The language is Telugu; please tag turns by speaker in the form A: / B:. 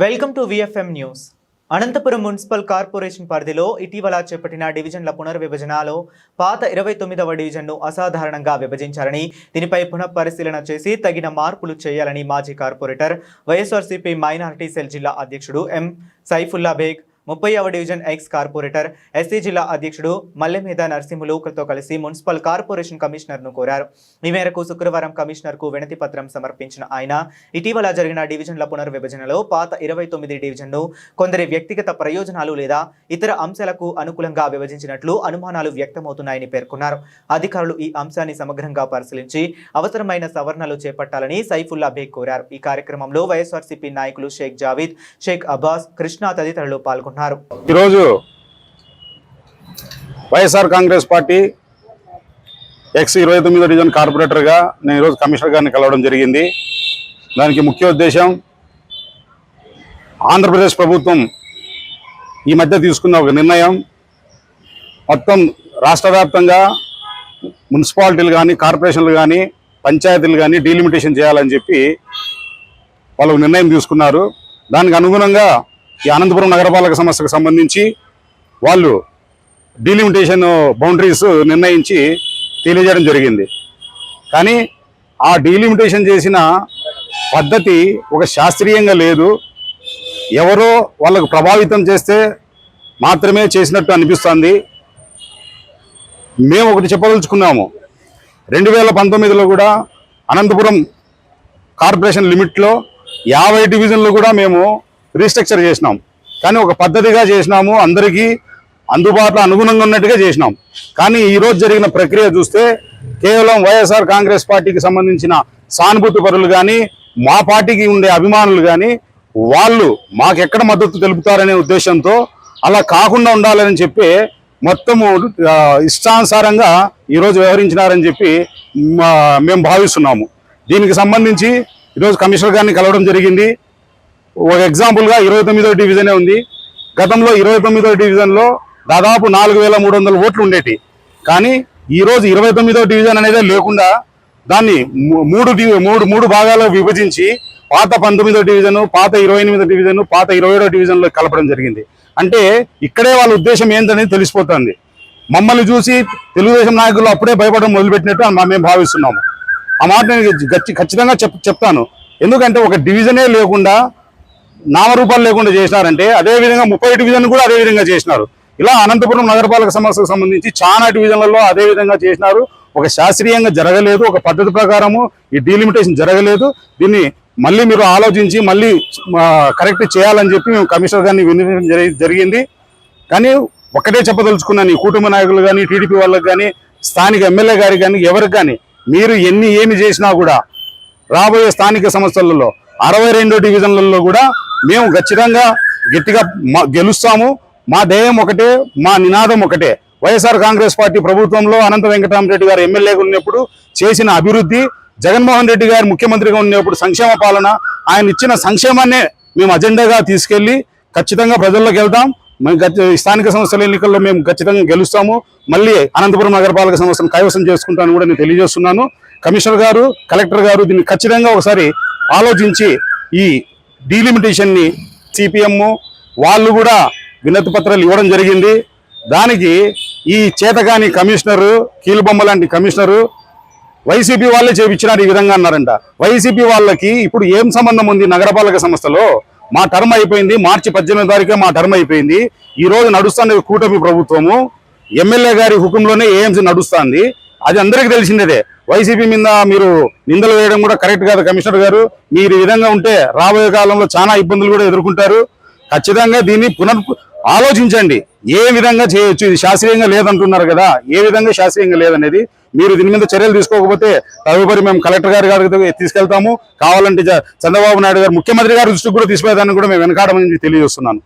A: Welcome to VFM news. Anantapur municipal corporation పరిధిలో ఇటీవల చేపట్టిన డివిజన్ల పునర్విభజనలో పాత 29వ డివిజన్ను అసాధారణంగా విభజించారని, దీనిపై పునఃపరిశీలన చేసి తగిన మార్పులు చేయాలని మాజీ కార్పొరేటర్ వైఎస్ఆర్సీపీ మైనారిటీ సెల్ జిల్లా అధ్యక్షుడు ఎం సైఫుల్లా బేగ్, 30వ డివిజన్ ఎక్స్ కార్పొరేటర్ ఎస్సీ జిల్లా అధ్యక్షుడు మల్లెమేద నరసింహులుతో కలిసి మున్సిపల్ కార్పొరేషన్ కమిషనర్ను కోరారు. ఈ మేరకు శుక్రవారం కమిషనర్కు వినతి పత్రం సమర్పించిన ఆయన, ఇటీవల జరిగిన డివిజన్ల పునర్విభజనలో పాత 29 డివిజన్ను కొందరి వ్యక్తిగత ప్రయోజనాలు లేదా ఇతర అంశాలకు అనుకూలంగా విభజించినట్లు అనుమానాలు వ్యక్తమవుతున్నాయని పేర్కొన్నారు. అధికారులు ఈ అంశాన్ని సమగ్రంగా పరిశీలించి అవసరమైన సవరణలు చేపట్టాలని సైఫుల్లా బేగ్ కోరారు. ఈ కార్యక్రమంలో వైఎస్ఆర్సీపీ నాయకులు షేక్ జావీద్, షేక్ అబ్బాస్, కృష్ణ తదితరులు పాల్గొన్నారు.
B: ఈరోజు వైఎస్ఆర్ కాంగ్రెస్ పార్టీ ఎక్స్ 29వ డివిజన్ కార్పొరేటర్గా నేను ఈరోజు కమిషనర్ గారిని కలవడం జరిగింది. దానికి ముఖ్య ఉద్దేశం, ఆంధ్రప్రదేశ్ ప్రభుత్వం ఈ మధ్య తీసుకున్న ఒక నిర్ణయం, మొత్తం రాష్ట్ర వ్యాప్తంగా మున్సిపాలిటీలు కానీ, కార్పొరేషన్లు కానీ, పంచాయతీలు కానీ డీలిమిటేషన్ చేయాలని చెప్పి వాళ్ళు నిర్ణయం తీసుకున్నారు. దానికి అనుగుణంగా ఈ అనంతపురం నగరపాలక సంస్థకు సంబంధించి వాళ్ళు డీలిమిటేషన్ బౌండరీస్ నిర్ణయించి తెలియజేయడం జరిగింది. కానీ ఆ డీలిమిటేషన్ చేసిన పద్ధతి ఒక శాస్త్రీయంగా లేదు. ఎవరో వాళ్ళకు ప్రభావితం చేస్తే మాత్రమే చేసినట్టు అనిపిస్తుంది. మేము ఒకటి చెప్పదలుచుకున్నాము, 2019లో కూడా అనంతపురం కార్పొరేషన్ లిమిట్లో 50 డివిజన్లు కూడా మేము రీస్ట్రక్చర్ చేసినాం. కానీ ఒక పద్ధతిగా చేసినాము, అందరికీ అందుబాటులో అనుగుణంగా ఉన్నట్టుగా చేసినాం. కానీ ఈరోజు జరిగిన ప్రక్రియ చూస్తే కేవలం వైఎస్ఆర్ కాంగ్రెస్ పార్టీకి సంబంధించిన సానుభూతి పరులు కానీ, మా పార్టీకి ఉండే అభిమానులు కానీ వాళ్ళు మాకెక్కడ మద్దతు తెలుపుతారనే ఉద్దేశంతో అలా కాకుండా ఉండాలని చెప్పి మొత్తము ఇష్టానుసారంగా ఈరోజు వ్యవహరించినారని చెప్పి మేము భావిస్తున్నాము. దీనికి సంబంధించి ఈరోజు కమిషనర్ గారిని కలవడం జరిగింది. ఒక ఎగ్జాంపుల్గా 29వ డివిజనే ఉంది. గతంలో 29వ డివిజన్లో దాదాపు 4300 ఓట్లు ఉండేటి. కానీ ఈరోజు 29వ డివిజన్ అనేది లేకుండా దాన్ని మూడు భాగాల్లో విభజించి పాత 19వ డివిజను, పాత 28వ డివిజను, పాత 27వ డివిజన్లో కలపడం జరిగింది. అంటే ఇక్కడే వాళ్ళ ఉద్దేశం ఏంటనేది తెలిసిపోతుంది. మమ్మల్ని చూసి తెలుగుదేశం నాయకులు అప్పుడే భయపడడం మొదలుపెట్టినట్టు మేము భావిస్తున్నాము. ఆ మాట నేను ఖచ్చితంగా చెప్తాను. ఎందుకంటే ఒక డివిజనే లేకుండా, నామరూపాలు లేకుండా చేసినారంటే అదేవిధంగా 30 డివిజన్ కూడా అదే విధంగా చేసినారు. ఇలా అనంతపురం నగరపాలక సంస్థకు సంబంధించి చాలా డివిజన్లలో అదే విధంగా చేసినారు. ఒక శాస్త్రీయంగా జరగలేదు, ఒక పద్ధతి ప్రకారము ఈ డీలిమిటేషన్ జరగలేదు. దీన్ని మళ్ళీ మీరు ఆలోచించి మళ్ళీ కరెక్ట్ చేయాలని చెప్పి మేము కమిషనర్ గారిని వినియోగం జరిగింది. కానీ ఒక్కటే చెప్పదలుచుకున్నాను, ఈ కుటుంబ నాయకులు కానీ, టీడీపీ వాళ్ళకి కానీ, స్థానిక ఎమ్మెల్యే గారికి కానీ, ఎవరికి కానీ, మీరు ఏమి చేసినా కూడా రాబోయే స్థానిక సంస్థలలో 62 డివిజన్లలో కూడా మేము ఖచ్చితంగా గట్టిగా గెలుస్తాము. మా ధ్యేయం ఒకటే, మా నినాదం ఒకటే. వైఎస్ఆర్ కాంగ్రెస్ పార్టీ ప్రభుత్వంలో అనంత వెంకటరామరెడ్డి గారు ఎమ్మెల్యేగా ఉన్నప్పుడు చేసిన అభివృద్ధి, జగన్మోహన్ రెడ్డి గారు ముఖ్యమంత్రిగా ఉన్నప్పుడు సంక్షేమ పాలన, ఆయన ఇచ్చిన సంక్షేమాన్నే మేము అజెండాగా తీసుకెళ్లి ఖచ్చితంగా ప్రజల్లోకి వెళ్తాం. స్థానిక సంస్థల ఎన్నికల్లో మేము ఖచ్చితంగా గెలుస్తాము. మళ్ళీ అనంతపురం నగరపాలక సంస్థను కైవసం చేసుకుంటాను కూడా నేను తెలియజేస్తున్నాను. కమిషనర్ గారు, కలెక్టర్ గారు దీన్ని ఖచ్చితంగా ఒకసారి ఆలోచించి ఈ డీలిమిటేషన్ని సిపిఎం వాళ్ళు కూడా వినతి పత్రాలు ఇవ్వడం జరిగింది. దానికి ఈ చేతగాని కమిషనరు, కీలుబొమ్మ లాంటి కమిషనరు వైసీపీ వాళ్ళే చేపించినారు ఈ విధంగా అన్నారంట. వైసీపీ వాళ్ళకి ఇప్పుడు ఏం సంబంధం ఉంది? నగరపాలక సంస్థలో మా టర్మ్ అయిపోయింది, మార్చి 18వ తారీఖే మా టర్మ్ అయిపోయింది. ఈ రోజు నడుస్తున్న కూటమి ప్రభుత్వము ఎమ్మెల్యే గారి హుకుంలోనే ఏఎంసీ నడుస్తుంది. అది అందరికీ తెలిసిందే. వైసీపీ మీద మీరు నిందలు వేయడం కూడా కరెక్ట్ కాదు. కమిషనర్ గారు, మీరు ఈ విధంగా ఉంటే రాబోయే కాలంలో చాలా ఇబ్బందులు కూడా ఎదుర్కొంటారు. ఖచ్చితంగా దీన్ని ఆలోచించండి. ఏ విధంగా చేయొచ్చు? ఇది శాస్త్రీయంగా లేదంటున్నారు కదా, ఏ విధంగా శాస్త్రీయంగా లేదనేది మీరు దీని మీద చర్యలు తీసుకోకపోతే తదుపరి మేము కలెక్టర్ గారికి తీసుకెళ్తాము. కావాలంటే చంద్రబాబు నాయుడు గారు ముఖ్యమంత్రి గారి దృష్టికి కూడా తీసుకెళ్తానని కూడా మేము వెనకాడమని తెలియజేస్తున్నాను.